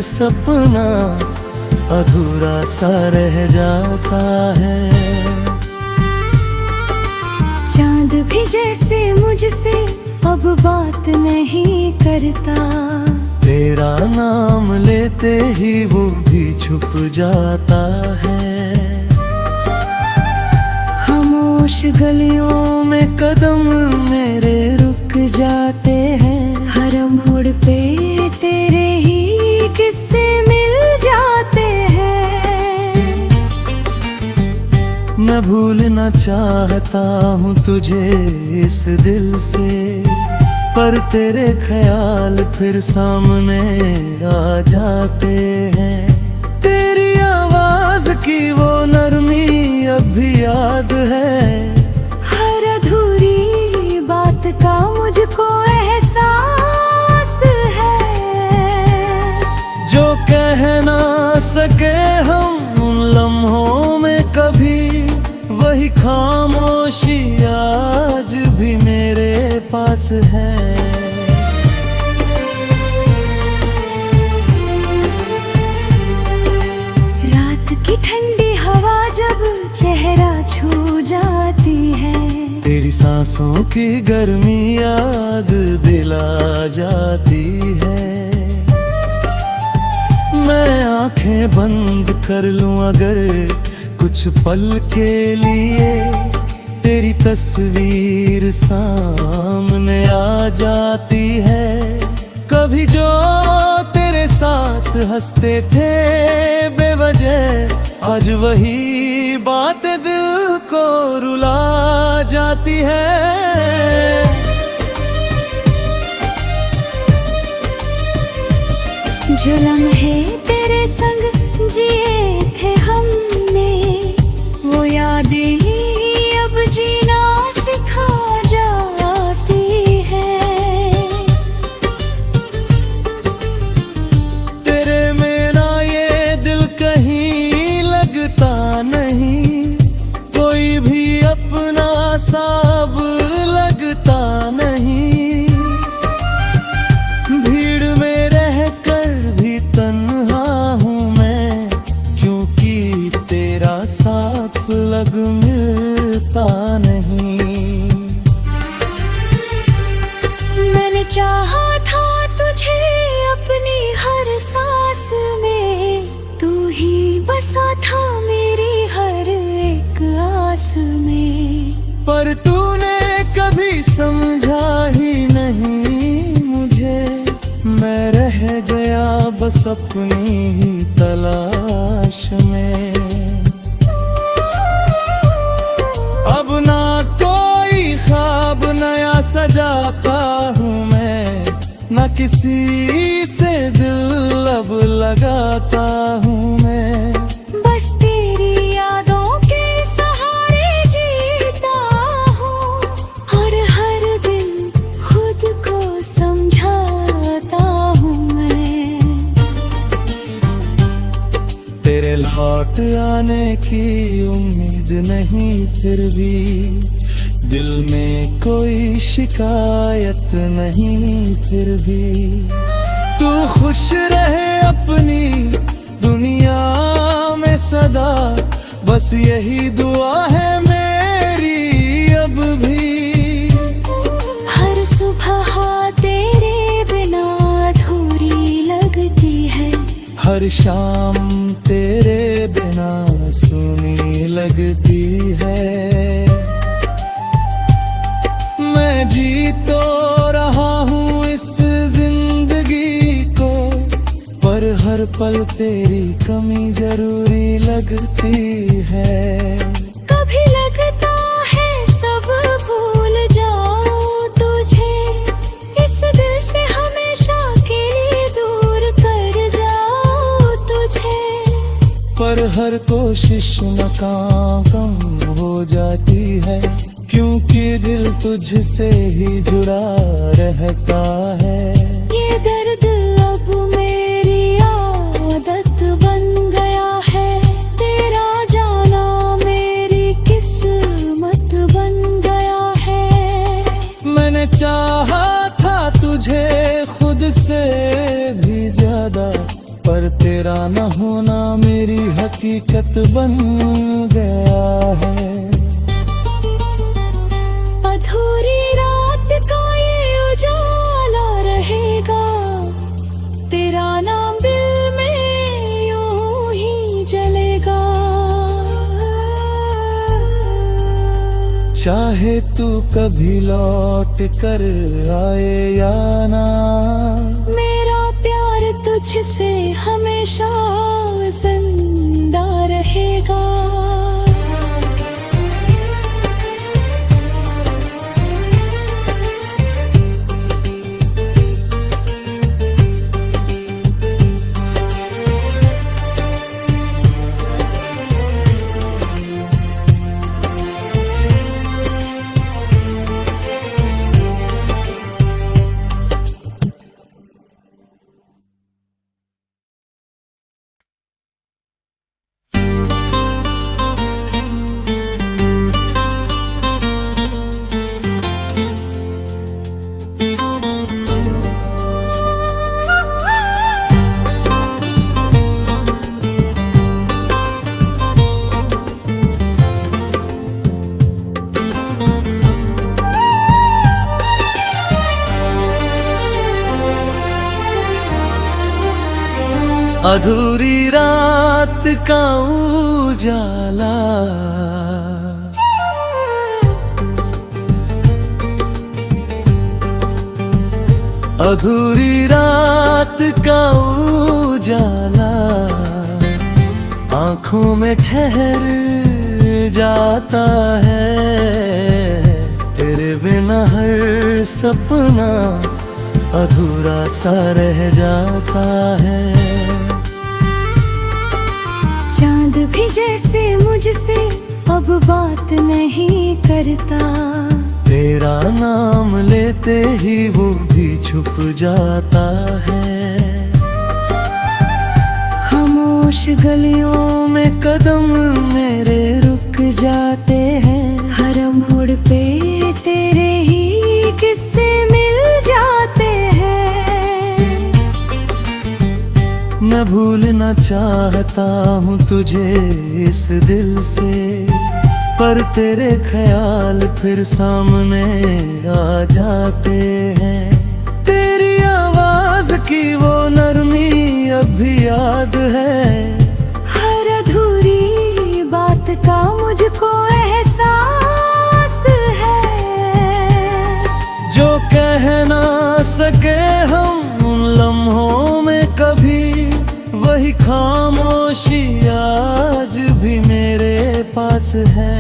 सपना अधूरा सा रह जाता है। चांद भी जैसे मुझसे अब बात नहीं करता, तेरा नाम लेते ही वो भी छुप जाता है। खामोश गलियों में कदम मेरे रुक जाते हैं। हर मोड़ पे तेरे ही किस्से मिल जाते हैं। मैं भूलना चाहता हूँ तुझे इस दिल से, पर तेरे ख्याल फिर सामने आ जाते हैं। तेरी आवाज की वो नरमी अब भी याद है। हर अधूरी बात का मुझको एहसास है। जो कह ना सके हम उन लम्हों में कभी, वही खामोशी आज भी मेरे पास है। रात की ठंडी हवा जब चेहरा छू जाती है, तेरी सांसों की गर्मी याद दिला जाती है। मैं आंखें बंद कर लूं अगर कुछ पल के लिए, तेरी तस्वीर सामने आ जाती है। कभी जो तेरे साथ हंसते थे बेवजह, आज वही बात दिल को रुला जाती है। जो लम्हे तेरे संग जिए थे हमने, वो यादें ही अब जीना सिखा जाती है। तेरे में ना ये दिल कहीं लगता नहीं, कोई भी अपना साब लगता नहीं। भीड़ में रहकर भी तन्हा हूँ मैं, क्योंकि तेरा साथ लग मिलता नहीं। मैंने चाहा था तुझे अपनी हर सांस में, तू ही बसा था मेरी हर एक आस में। पर तूने कभी समझा ही नहीं मुझे, मैं रह गया बस अपनी ही तलाश में। अब ना कोई ख्वाब नया सजाता हूँ मैं, ना किसी से दिल अब लगाता हूँ मैं। बस तेरी यादों के सहारे जीता हूँ, और हर दिन खुद को समझाता हूँ मैं। तेरे लौट आने की उम्मीद नहीं, फिर भी दिल में कोई शिकायत नहीं। फिर भी तू खुश रहे अपनी दुनिया में सदा, बस यही दुआ है मेरी अब भी। हर सुबह तेरे बिना अधूरी लगती है, हर शाम तेरे बिना सुनी लगती है। मैं जी तो रहा हूँ इस जिंदगी को, पर हर पल तेरी कमी जरूरी लगती है। कभी लगता है सब भूल जाऊं तुझे, इस दिल से हमेशा के लिए दूर कर जाऊं तुझे। पर हर कोशिश नाकाम हो जाती है, क्योंकि दिल तुझसे ही जुड़ा रहता है। ये दर्द अब मेरी आदत बन गया है, तेरा जाना मेरी किस्मत बन गया है। मैंने चाहा था तुझे खुद से भी ज्यादा, पर हकीकत बन गया है। अधूरी रात का ये उजाला रहेगा, तेरा नाम दिल में यूं ही जलेगा। चाहे तू कभी लौट कर आए या ना, मेरा प्यार तुझसे हमेशा जिंदा रहेगा। अधूरी रात का उजाला, अधूरी रात का उजाला आंखों में ठहर जाता है। तेरे बिना हर सपना अधूरा सा रह जाता है। चांद भी जैसे मुझसे अब बात नहीं करता, तेरा नाम लेते ही वो भी छुप जाता है। खामोश गलियों में कदम मेरे रुक जाते हैं, हर मोड़ पे तेरे ही किस्से मिल जाते हैं। मैं भूलना चाहता हूँ तुझे इस दिल से, पर तेरे ख्याल फिर सामने आ जाते हैं। तेरी आवाज की वो नरमी अब भी याद है, हर अधूरी बात का मुझको एहसास है। जो कह ना सके हम उन लम्हों में कभी, वही खामोशी आज भी मेरे पास है।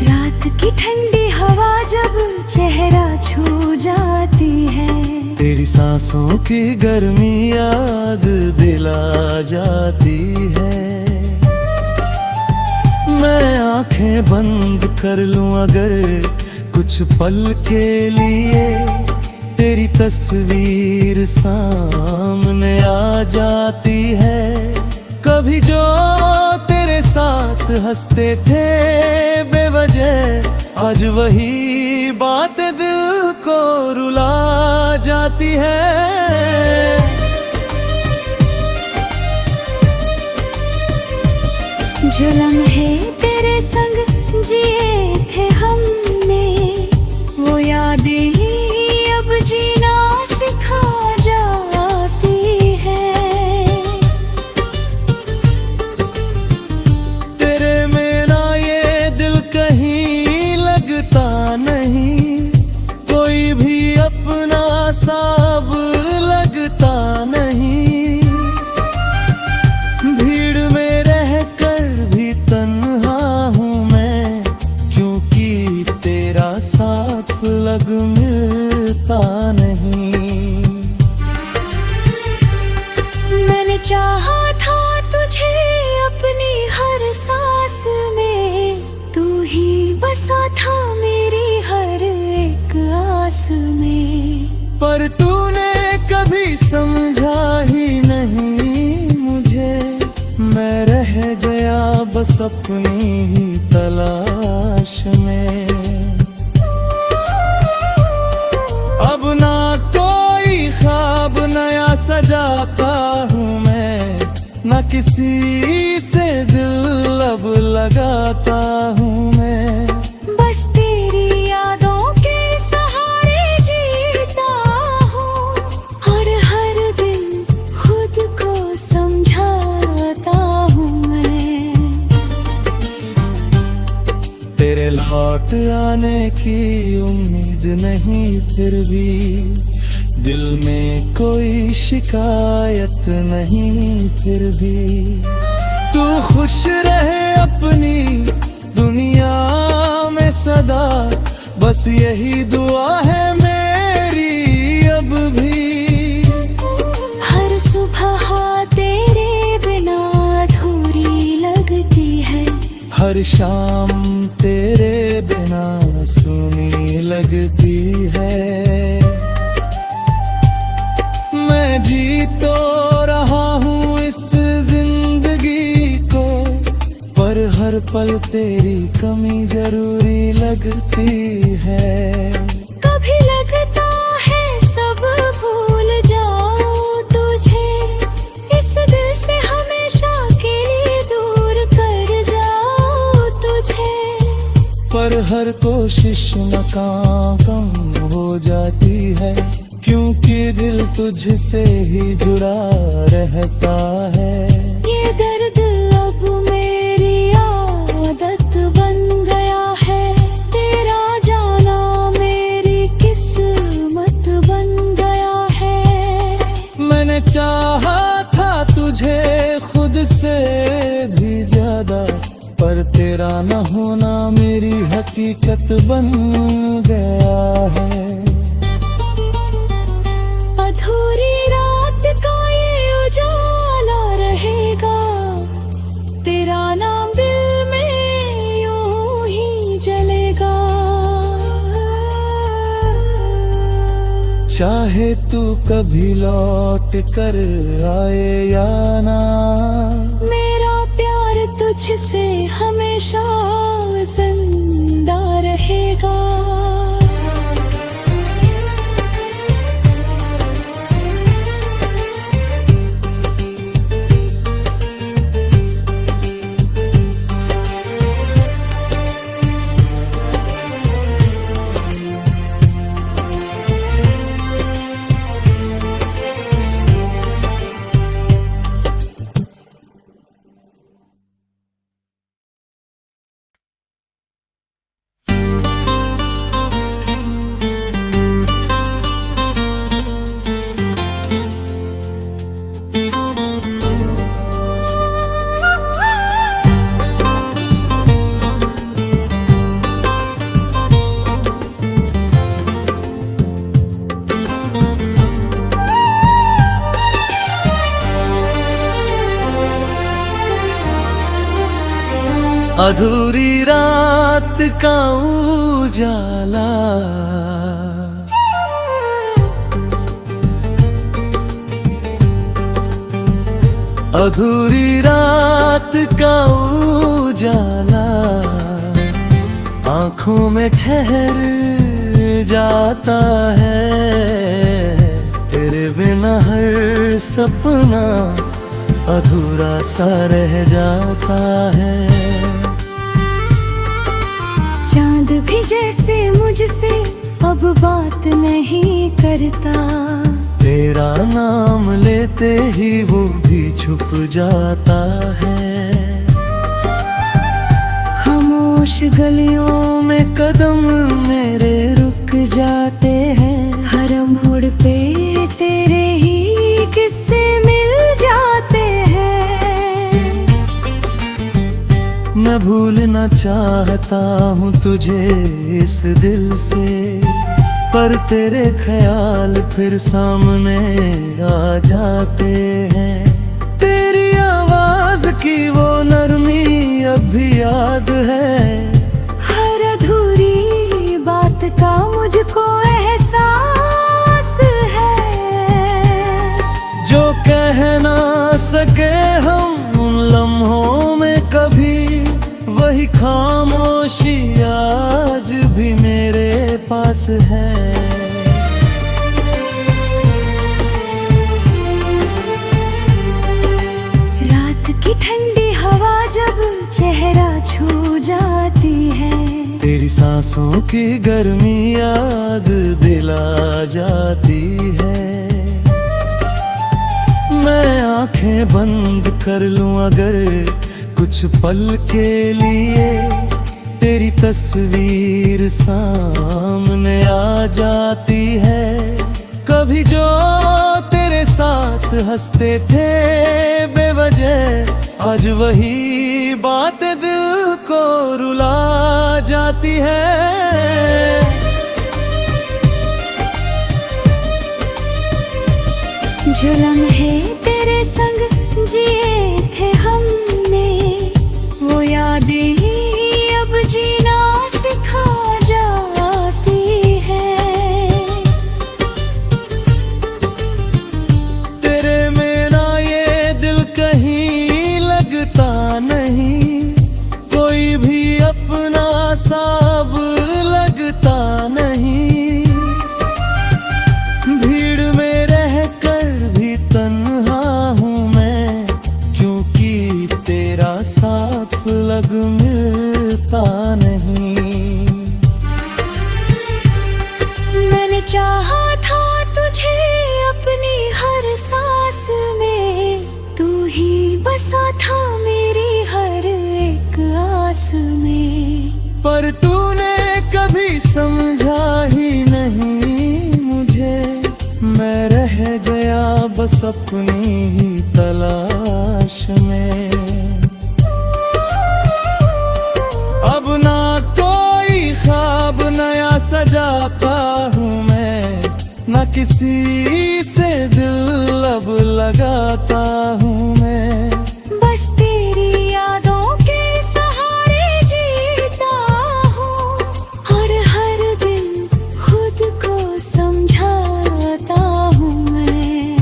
रात की ठंडी हवा जब चेहरा छू जाती है, तेरी सांसों की गर्मी याद दिला जाती है। मैं आंखें बंद कर लूं अगर कुछ पल के लिए, तेरी तस्वीर सामने आ जाती है। कभी जो तेरे साथ हंसते थे बेवजह, आज वही बात दिल को रुला जाती है। जो लम्हे तेरे संग जिए थे हमने, वो यादें ही अब जीना सिखा जाती है। तेरे मेरा ये दिल कहीं लगता नहीं, कोई भी अपना साब लगता नहीं। भीड़ में रहकर भी तन्हा हूँ मैं, क्योंकि तेरा साथ लग मिलता नहीं। मैंने चाहा था तुझे अपनी हर सांस में, तू ही बसा था मेरी हर एक आस में। पर तूने कभी समझा ही नहीं मुझे, मैं रह गया बस अपनी ही तलाश में। अब ना कोई किसी से दिल अब लगाता हूँ मैं। बस तेरी यादों के सहारे जीता हूँ और हर दिन खुद को समझाता हूँ मैं। तेरे लौट आने की उम्मीद नहीं, फिर भी दिल में कोई शिकायत नहीं, फिर भी तू खुश रहे अपनी दुनिया में सदा, बस यही दुआ है मेरी अब भी। हर सुबह तेरे बिना अधूरी लगती है, हर शाम तेरे बिना सुनी लगती है। मैं जी तो रहा हूँ इस जिंदगी को, पर हर पल तेरी कमी जरूरी लगती है। कभी लगता है सब भूल जाऊं तुझे, इस दिल से हमेशा के लिए दूर कर जाऊं तुझे। पर हर कोशिश नाकाम हो जाती है, क्योंकि दिल तुझसे ही जुड़ा रहता है। ये दर्द अब मेरी आदत बन गया है, तेरा जाना मेरी किस्मत बन गया है। मैंने चाहा था तुझे खुद से भी ज्यादा, पर तेरा न होना मेरी हकीकत बन गया है। अधूरी रात का ये उजाला रहेगा, तेरा नाम दिल में यूं ही जलेगा। चाहे तू कभी लौट कर आए या ना, मेरा प्यार तुझसे हमेशा जिंदा रहेगा। अधूरी रात का उजाला, अधूरी रात का उजाला आँखों में ठहर जाता है। तेरे बिना हर सपना अधूरा सा रह जाता है। चांद भी जैसे मुझसे अब बात नहीं करता, तेरा नाम लेते ही वो भी छुप जाता है। खामोश गलियों में कदम मेरे रुक जाते हैं, हर मोड़ पे तेरे ही किस्से मिल जाते हैं। मैं भूलना चाहता हूँ तुझे इस दिल से, पर तेरे ख्याल फिर सामने आ जाते हैं। तेरी आवाज की वो नरमी अब भी याद है, हर अधूरी बात का मुझको एहसास है। जो कह ना सके हम उन लम्हों में कभी, वही खामोशी आज भी मेरे पास है। रात चेहरा छू जाती है। तेरी सांसों की गर्मी याद दिला जाती है। मैं आंखें बंद कर लूं अगर कुछ पल के लिए, तेरी तस्वीर सामने आ जाती है। कभी जो तेरे साथ हंसते थे बेवजह, आज वही बात दिल को रुला जाती है। जो लम्हे तेरे संग जिए थे हमने, वो यादें ही अब जीना सिखा जाती है। तेरे में ना ये दिल कहीं लगता नहीं, कोई भी अपना साब लगता नहीं। भीड़ में रहकर भी तन्हा हूँ मैं, क्योंकि तेरा साथ लग मिलता नहीं। मैंने चाहा था तुझे अपनी हर सांस में, तू ही बसा था मेरी हर एक आस में। पर तूने कभी समझा ही नहीं मुझे, मैं रह गया बस अपनी ही तलाश में। अब ना कोई ख्वाब नया सजाता हूँ मैं, ना किसी से दिल अब लगाता हूँ मैं। बस तेरी यादों के सहारे जीता हूँ, और हर दिन खुद को समझाता हूँ मैं।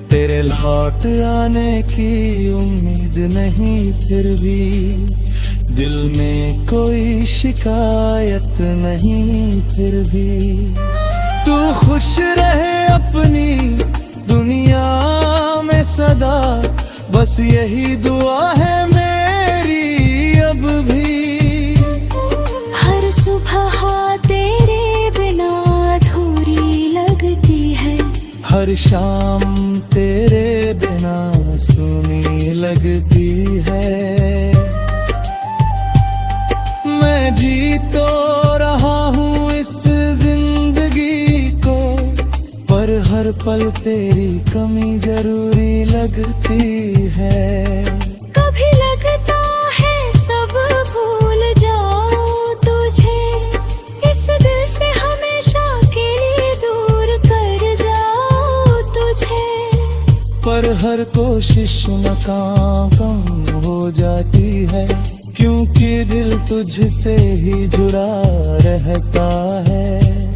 तेरे लौट आने की उम्मीद नहीं, फिर भी दिल में कोई शिकायत नहीं। फिर भी तू खुश रहे अपनी दुनिया में सदा, बस यही दुआ है मेरी अब भी। हर सुबह तेरे बिना अधूरी लगती है, हर शाम तेरे बिना सुनी लगती है। मैं जी तो रहा हूँ इस जिंदगी को, पर हर पल तेरी कमी जरूरी लगती है। कभी लगता है सब भूल जाऊं तुझे, इस दिल से हमेशा के लिए दूर कर जाऊं तुझे। पर हर कोशिश नाकाम हो जाती है, क्योंकि दिल तुझसे ही जुड़ा रहता है।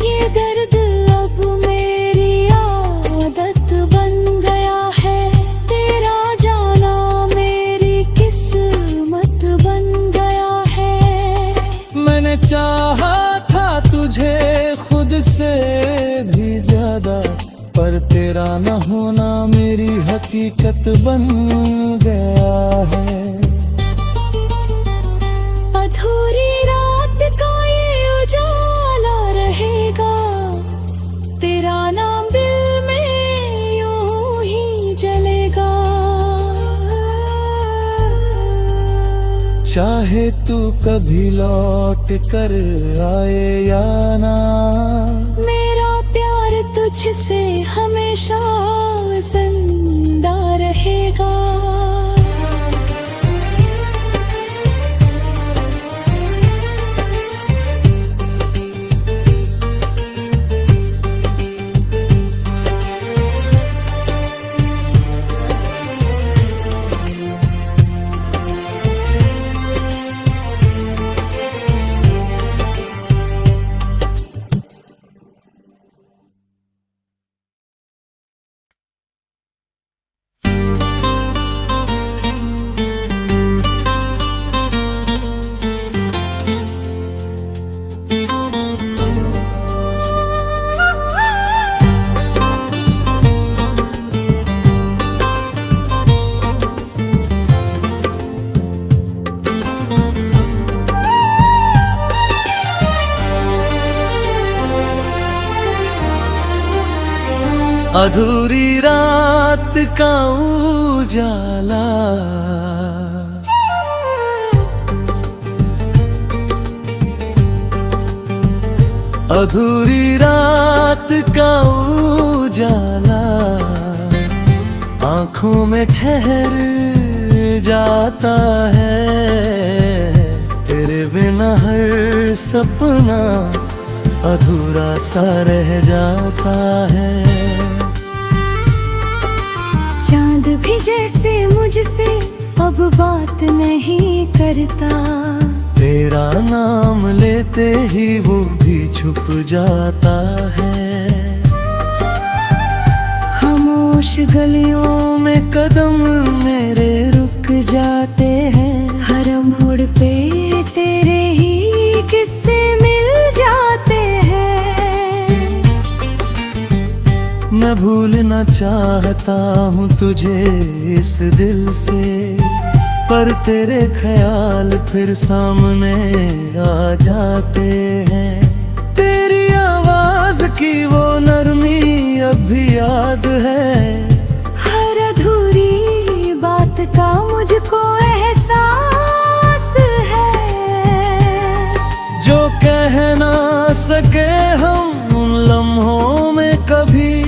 ये दर्द अब मेरी आदत बन गया है, तेरा जाना मेरी किस्मत बन गया है। मैंने चाहा था तुझे खुद से भी ज्यादा, पर तेरा न होना मेरी हकीकत बन गया है। अधूरी रात का ये उजाला रहेगा, तेरा नाम दिल में यूं ही जलेगा। चाहे तू कभी लौट कर आए या ना, मेरा प्यार तुझसे हमेशा जिंदा रहेगा। अधूरी रात का उजाला। अधूरी रात का उजाला आंखों में ठहर जाता है, तेरे बिना हर सपना अधूरा सा रह जाता है। चांद भी जैसे मुझसे अब बात नहीं करता, तेरा नाम लेते ही वो भी छुप जाता है। खामोश गलियों में कदम मेरे रुक जाते हैं, हर मोड़ पे तेरे ही किस्से मिल जाते हैं। मैं भूलना चाहता हूँ तुझे इस दिल से, पर तेरे ख्याल फिर सामने आ जाते हैं। तेरी आवाज की वो नरमी अब भी याद है, हर अधूरी बात का मुझको एहसास है। जो कह ना सके हम उन लम्हों में कभी,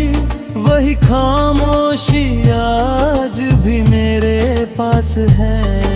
वही खामोशी आज भी मेरे पास है।